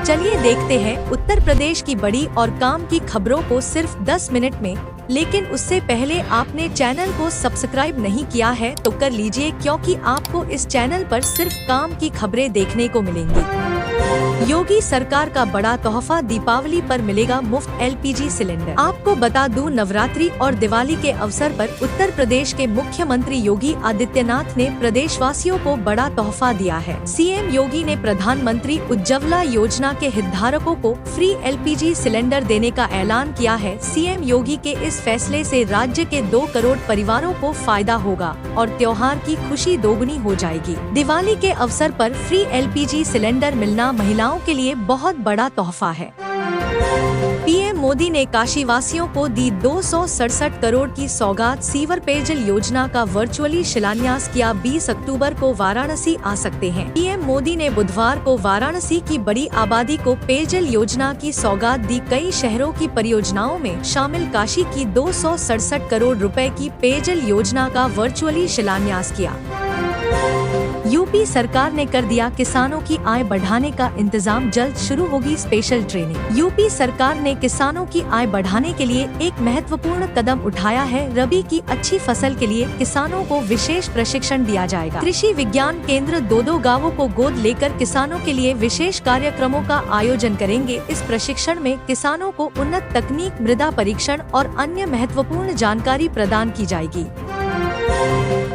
चलिए देखते हैं उत्तर प्रदेश की बड़ी और काम की खबरों को सिर्फ 10 मिनट में। लेकिन उससे पहले आपने चैनल को सब्सक्राइब नहीं किया है तो कर लीजिए, क्योंकि आपको इस चैनल पर सिर्फ काम की खबरें देखने को मिलेंगी। योगी सरकार का बड़ा तोहफा, दीपावली पर मिलेगा मुफ्त एलपीजी सिलेंडर। आपको बता दूं, नवरात्रि और दिवाली के अवसर पर उत्तर प्रदेश के मुख्यमंत्री योगी आदित्यनाथ ने प्रदेशवासियों को बड़ा तोहफा दिया है। सीएम योगी ने प्रधानमंत्री उज्ज्वला योजना के हितधारकों को फ्री एलपीजी सिलेंडर देने का ऐलान किया है। सीएम योगी के इस फैसले से राज्य के 2 करोड़ परिवारों को फायदा होगा और त्योहार की खुशी दोगुनी हो जाएगी। दिवाली के अवसर पर फ्री एलपीजी सिलेंडर मिलना महिलाओं के लिए बहुत बड़ा तोहफा है। पीएम मोदी ने काशीवासियों को दी 267 करोड़ की सौगात। सीवर पेयजल योजना का वर्चुअली शिलान्यास किया। 20 अक्टूबर को वाराणसी आ सकते हैं। पीएम मोदी ने बुधवार को वाराणसी की बड़ी आबादी को पेयजल योजना की सौगात दी। कई शहरों की परियोजनाओं में शामिल काशी की 267 करोड़ रुपए की पेयजल योजना का वर्चुअली शिलान्यास किया। यूपी सरकार ने कर दिया किसानों की आय बढ़ाने का इंतजाम, जल्द शुरू होगी स्पेशल ट्रेनिंग। यूपी सरकार ने किसानों की आय बढ़ाने के लिए एक महत्वपूर्ण कदम उठाया है। रबी की अच्छी फसल के लिए किसानों को विशेष प्रशिक्षण दिया जाएगा। कृषि विज्ञान केंद्र 2 गांवों को गोद लेकर किसानों के लिए विशेष कार्यक्रमों का आयोजन करेंगे। इस प्रशिक्षण में किसानों को उन्नत तकनीक, मृदा परीक्षण और अन्य महत्वपूर्ण जानकारी प्रदान की जाएगी।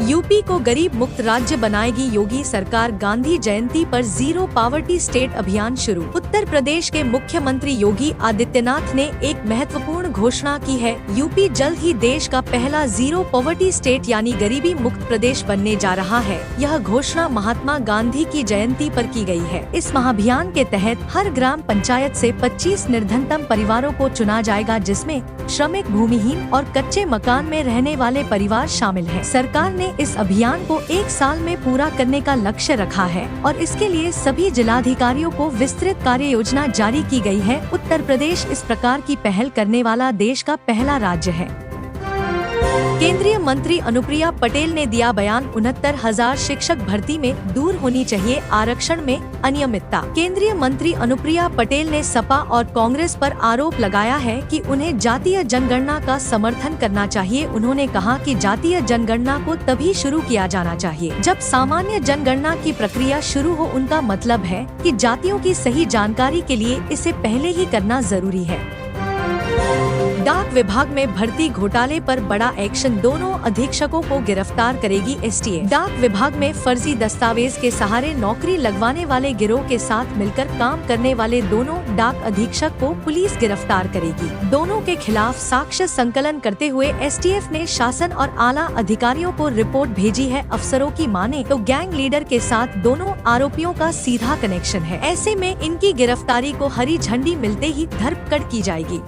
यूपी को गरीब मुक्त राज्य बनाएगी योगी सरकार। गांधी जयंती पर जीरो पॉवर्टी स्टेट अभियान शुरू। उत्तर प्रदेश के मुख्यमंत्री योगी आदित्यनाथ ने एक महत्वपूर्ण घोषणा की है। यूपी जल्द ही देश का पहला जीरो पॉवर्टी स्टेट यानी गरीबी मुक्त प्रदेश बनने जा रहा है। यह घोषणा महात्मा गांधी की जयंती पर की गई है। इस महाअभियान के तहत हर ग्राम पंचायत से 25 निर्धनतम परिवारों को चुना जाएगा, जिसमें श्रमिक, भूमिहीन और कच्चे मकान में रहने वाले परिवार शामिल हैं। सरकार ने इस अभियान को 1 साल में पूरा करने का लक्ष्य रखा है और इसके लिए सभी जिलाधिकारियों को विस्तृत कार्य योजना जारी की गई है। उत्तर प्रदेश इस प्रकार की पहल करने वाला देश का पहला राज्य है। केंद्रीय मंत्री अनुप्रिया पटेल ने दिया बयान। 69,000 शिक्षक भर्ती में दूर होनी चाहिए आरक्षण में अनियमितता। केंद्रीय मंत्री अनुप्रिया पटेल ने सपा और कांग्रेस पर आरोप लगाया है कि उन्हें जातीय जनगणना का समर्थन करना चाहिए। उन्होंने कहा कि जातीय जनगणना को तभी शुरू किया जाना चाहिए जब सामान्य जनगणना की प्रक्रिया शुरू हो। उनका मतलब है कि जातियों की सही जानकारी के लिए इसे पहले ही करना जरूरी है। डाक विभाग में भर्ती घोटाले पर बड़ा एक्शन। दोनों अधीक्षकों को गिरफ्तार करेगी एसटीएफ। डाक विभाग में फर्जी दस्तावेज के सहारे नौकरी लगवाने वाले गिरोह के साथ मिलकर काम करने वाले दोनों डाक अधीक्षक को पुलिस गिरफ्तार करेगी। दोनों के खिलाफ साक्ष्य संकलन करते हुए एसटीएफ ने शासन और आला अधिकारियों को रिपोर्ट भेजी है। अफसरों की माने तो गैंग लीडर के साथ दोनों आरोपियों का सीधा कनेक्शन है। ऐसे में इनकी गिरफ्तारी को हरी झंडी मिलते ही धरपकड़ की जाएगी।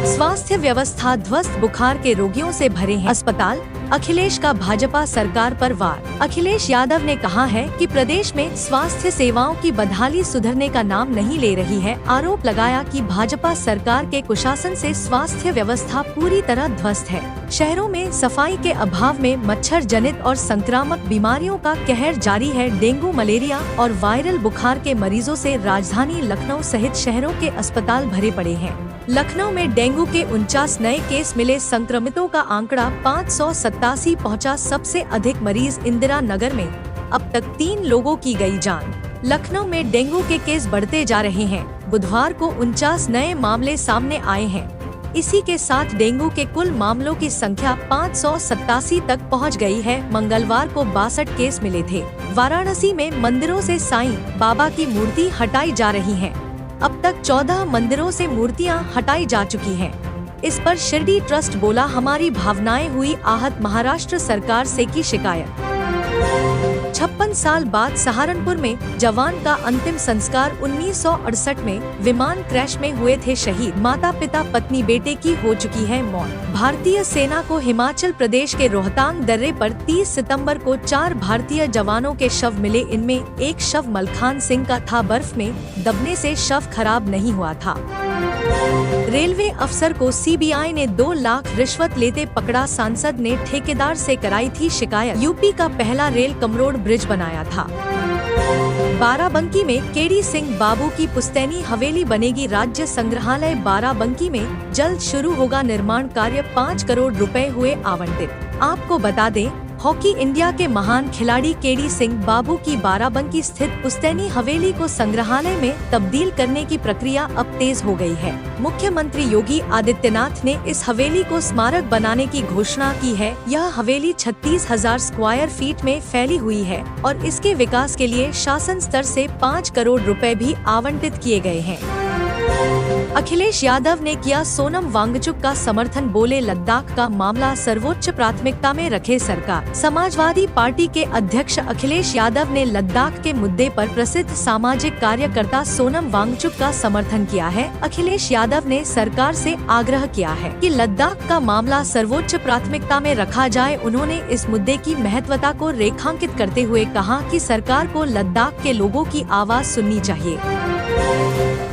स्वास्थ्य व्यवस्था ध्वस्त। बुखार के रोगियों से भरे हैं अस्पताल। अखिलेश का भाजपा सरकार पर वार। अखिलेश यादव ने कहा है कि प्रदेश में स्वास्थ्य सेवाओं की बदहाली सुधरने का नाम नहीं ले रही है। आरोप लगाया कि भाजपा सरकार के कुशासन से स्वास्थ्य व्यवस्था पूरी तरह ध्वस्त है। शहरों में सफाई के अभाव में मच्छर जनित और संक्रामक बीमारियों का कहर जारी है। डेंगू, मलेरिया और वायरल बुखार के मरीजों से राजधानी लखनऊ सहित शहरों के अस्पताल भरे पड़े हैं। लखनऊ में डेंगू के 49 नए केस मिले। संक्रमितों का आंकड़ा 587 पहुंचा। सबसे अधिक मरीज इंदिरा नगर में। अब तक 3 लोगों की गई जान। लखनऊ में डेंगू के केस बढ़ते जा रहे हैं। बुधवार को 49 नए मामले सामने आए हैं। इसी के साथ डेंगू के कुल मामलों की संख्या 587 तक पहुंच गई है। मंगलवार को 62 केस मिले थे। वाराणसी में मंदिरों से साईं बाबा की मूर्ति हटाई जा रही है। अब तक 14 मंदिरों से मूर्तियां हटाई जा चुकी हैं। इस पर शिरडी ट्रस्ट बोला, हमारी भावनाएं हुई आहत। महाराष्ट्र सरकार से की शिकायत। 56 साल बाद सहारनपुर में जवान का अंतिम संस्कार। 1968 में विमान क्रैश में हुए थे शहीद। माता पिता पत्नी बेटे की हो चुकी है मौत। भारतीय सेना को हिमाचल प्रदेश के रोहतांग दर्रे पर 30 सितंबर को 4 भारतीय जवानों के शव मिले। इनमें एक शव मलखान सिंह का था। बर्फ में दबने से शव खराब नहीं हुआ था। रेलवे अफसर को सीबीआई ने 2 लाख रिश्वत लेते पकड़ा। सांसद ने ठेकेदार से कराई थी शिकायत। यूपी का पहला रेल कमरोड ब्रिज बनाया था। बाराबंकी में केडी सिंह बाबू की पुश्तैनी हवेली बनेगी। राज्य संग्रहालय बाराबंकी में जल्द शुरू होगा निर्माण कार्य, 5 करोड़ रुपए हुए आवंटित। आपको बता दें, हॉकी इंडिया के महान खिलाड़ी केडी सिंह बाबू की बाराबंकी स्थित पुश्तैनी हवेली को संग्रहालय में तब्दील करने की प्रक्रिया अब तेज हो गई है। मुख्यमंत्री योगी आदित्यनाथ ने इस हवेली को स्मारक बनाने की घोषणा की है। यह हवेली 36,000 स्क्वायर फीट में फैली हुई है और इसके विकास के लिए शासन स्तर से 5 करोड़ रुपए भी आवंटित किए गए हैं। अखिलेश यादव ने किया सोनम वांगचुक का समर्थन, बोले लद्दाख का मामला सर्वोच्च प्राथमिकता में रखे सरकार। समाजवादी पार्टी के अध्यक्ष अखिलेश यादव ने लद्दाख के मुद्दे पर प्रसिद्ध सामाजिक कार्यकर्ता सोनम वांगचुक का समर्थन किया है। अखिलेश यादव ने सरकार से आग्रह किया है कि लद्दाख का मामला सर्वोच्च प्राथमिकता में रखा जाए। उन्होंने इस मुद्दे की महत्वता को रेखांकित करते हुए कहा कि सरकार को लद्दाख के लोगों की आवाज सुननी चाहिए।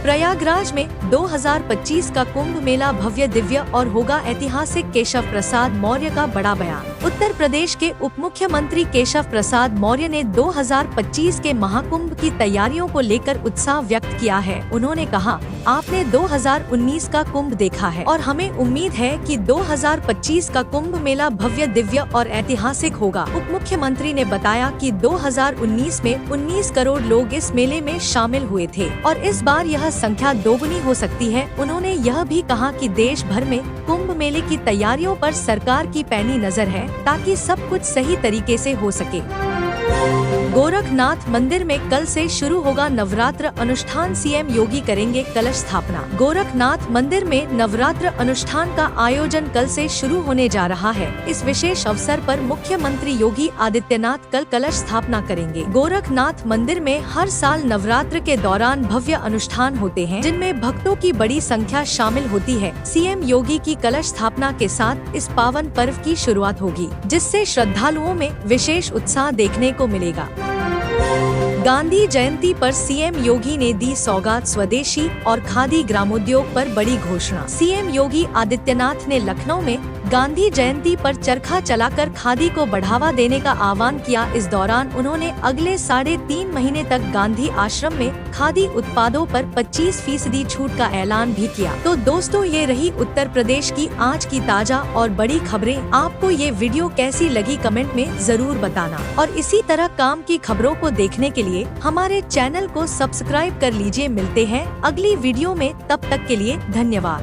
प्रयागराज में 2025 का कुंभ मेला भव्य दिव्य और होगा ऐतिहासिक, केशव प्रसाद मौर्य का बड़ा बयान। उत्तर प्रदेश के उप मुख्यमंत्री केशव प्रसाद मौर्य ने 2025 के महाकुंभ की तैयारियों को लेकर उत्साह व्यक्त किया है। उन्होंने कहा, आपने 2019 का कुंभ देखा है और हमें उम्मीद है कि 2025 का कुंभ मेला भव्य दिव्य और ऐतिहासिक होगा। उप मुख्यमंत्री ने बताया कि 2019 में 19 करोड़ लोग इस मेले में शामिल हुए थे और इस बार यह संख्या दोगुनी हो सकती है। उन्होंने यह भी कहा कि देश भर में कुंभ मेले की तैयारियों पर सरकार की पैनी नजर है ताकि सब कुछ सही तरीके से हो सके। गोरखनाथ मंदिर में कल से शुरू होगा नवरात्र अनुष्ठान, सीएम योगी करेंगे कलश स्थापना। गोरखनाथ मंदिर में नवरात्र अनुष्ठान का आयोजन कल से शुरू होने जा रहा है। इस विशेष अवसर पर मुख्यमंत्री योगी आदित्यनाथ कल कलश स्थापना करेंगे। गोरखनाथ मंदिर में हर साल नवरात्र के दौरान भव्य अनुष्ठान होते हैं जिनमें भक्तों की बड़ी संख्या शामिल होती है। सीएम योगी की कलश स्थापना के साथ इस पावन पर्व की शुरुआत होगी, जिससे श्रद्धालुओं में विशेष उत्साह देखने को मिलेगा। गांधी जयंती पर सीएम योगी ने दी सौगात, स्वदेशी और खादी ग्रामोद्योग पर बड़ी घोषणा। सीएम योगी आदित्यनाथ ने लखनऊ में गांधी जयंती पर चरखा चलाकर खादी को बढ़ावा देने का आह्वान किया। इस दौरान उन्होंने अगले 3.5 महीने तक गांधी आश्रम में खादी उत्पादों पर 25% छूट का ऐलान भी किया। तो दोस्तों, ये रही उत्तर प्रदेश की आज की ताजा और बड़ी खबरें। आपको ये वीडियो कैसी लगी कमेंट में जरूर बताना और इसी तरह काम की खबरों को देखने के लिए हमारे चैनल को सब्सक्राइब कर लीजिए। मिलते हैं अगली वीडियो में, तब तक के लिए धन्यवाद।